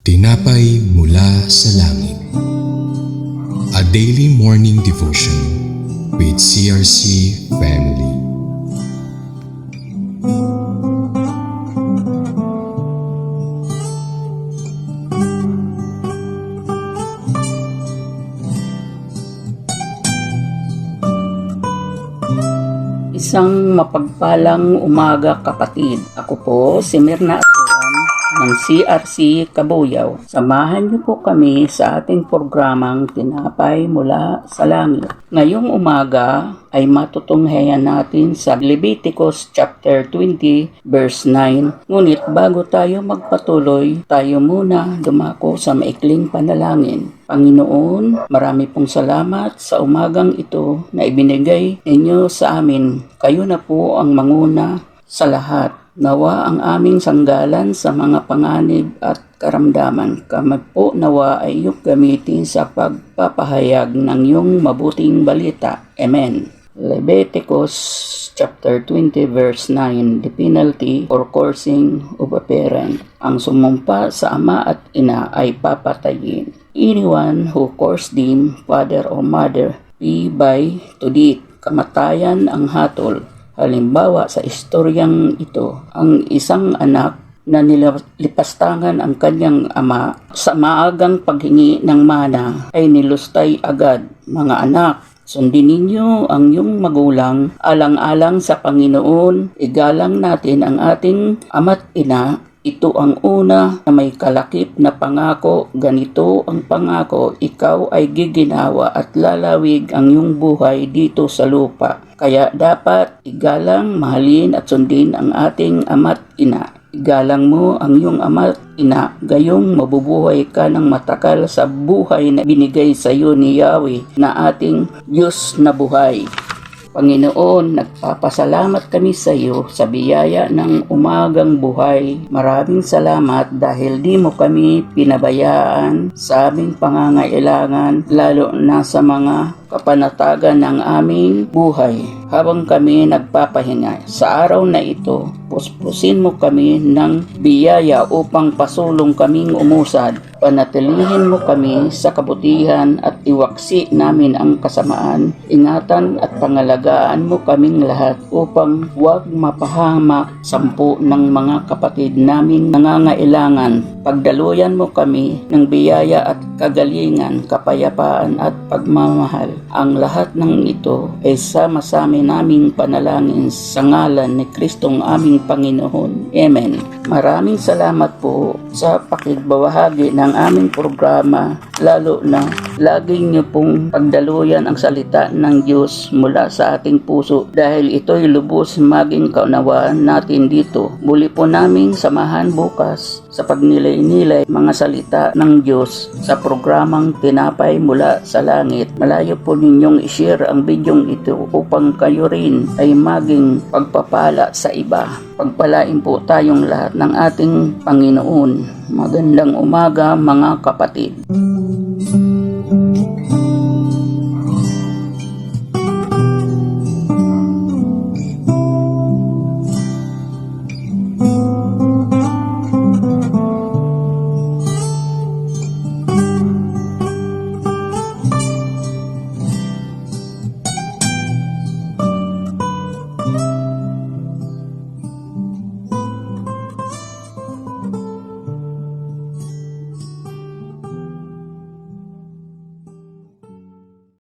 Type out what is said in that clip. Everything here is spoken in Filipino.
Tinapay mula sa langit. A daily morning devotion with CRC Family. Isang mapagpalang umaga, kapatid. Ako po si Mirna ng CRC Kabuyaw. Samahan niyo po kami sa ating programang Tinapay mula sa Langit. Ngayong umaga ay matutunghayan natin sa Leviticus chapter 20 verse 9. Ngunit bago tayo magpatuloy, tayo muna dumako sa maikling panalangin. Panginoon, marami pong salamat sa umagang ito na ibinigay ninyo sa amin. Kayo na po ang manguna sa lahat. Nawa ang aming sanggalan sa mga panganib at karamdaman. Kami po nawa ay iyong gamitin sa pagpapahayag ng iyong mabuting balita. Amen. Leviticus chapter 20 verse 9. The penalty for cursing of a parent. Ang sumumpa sa ama at ina ay papatayin. Anyone who curses them, father or mother, be by to death. Kamatayan ang hatol. Halimbawa sa istoryang ito, ang isang anak na nilipastangan ang kanyang ama sa maagang paghingi ng mana ay nilustay agad. Mga anak, sundin ninyo ang iyong magulang, alang-alang sa Panginoon, igalang natin ang ating ama't ina. Ito ang una na may kalakip na pangako. Ganito ang pangako, ikaw ay giginawa at lalawig ang iyong buhay dito sa lupa. Kaya dapat igalang, mahalin at sundin ang ating ama't ina. Igalang mo ang iyong ama't ina, gayong mabubuhay ka ng matakal sa buhay na binigay sa iyo ni Yahweh na ating Diyos na buhay. Panginoon, nagpapasalamat kami sa iyo sa biyaya ng umagang buhay. Maraming salamat dahil di mo kami pinabayaan sa aming pangangailangan, lalo na sa mga kapanatagan ng aming buhay. Habang kami nagpapahinga sa araw na ito, puspusin mo kami ng biyaya upang pasulong kaming umusad. Panatilihin mo kami sa kabutihan at iwaksi namin ang kasamaan. Ingatan at pangalagaan mo kaming lahat upang huwag mapahamak 10 ng mga kapatid naming nangangailangan. Pagdaluyan mo kami ng biyaya at kagalingan, kapayapaan at pagmamahal. Ang lahat ng ito ay sama-sama naming panalangin sa ngalan ni Kristong aming Panginoon. Amen. Maraming salamat po sa pakigbahagi ng aming programa, lalo na lagi niyo pong pagdaluyan ang salita ng Diyos mula sa ating puso dahil ito'y lubos maging kaunawaan natin dito. Muli po naming samahan bukas sa pagnilay-nilay mga salita ng Diyos sa programang Tinapay mula sa Langit. Malayo po ninyong i-share ang bidyong ito upang kayo rin ay maging pagpapala sa iba. Pagpalain po tayong lahat ng ating Panginoon. Magandang umaga mga kapatid.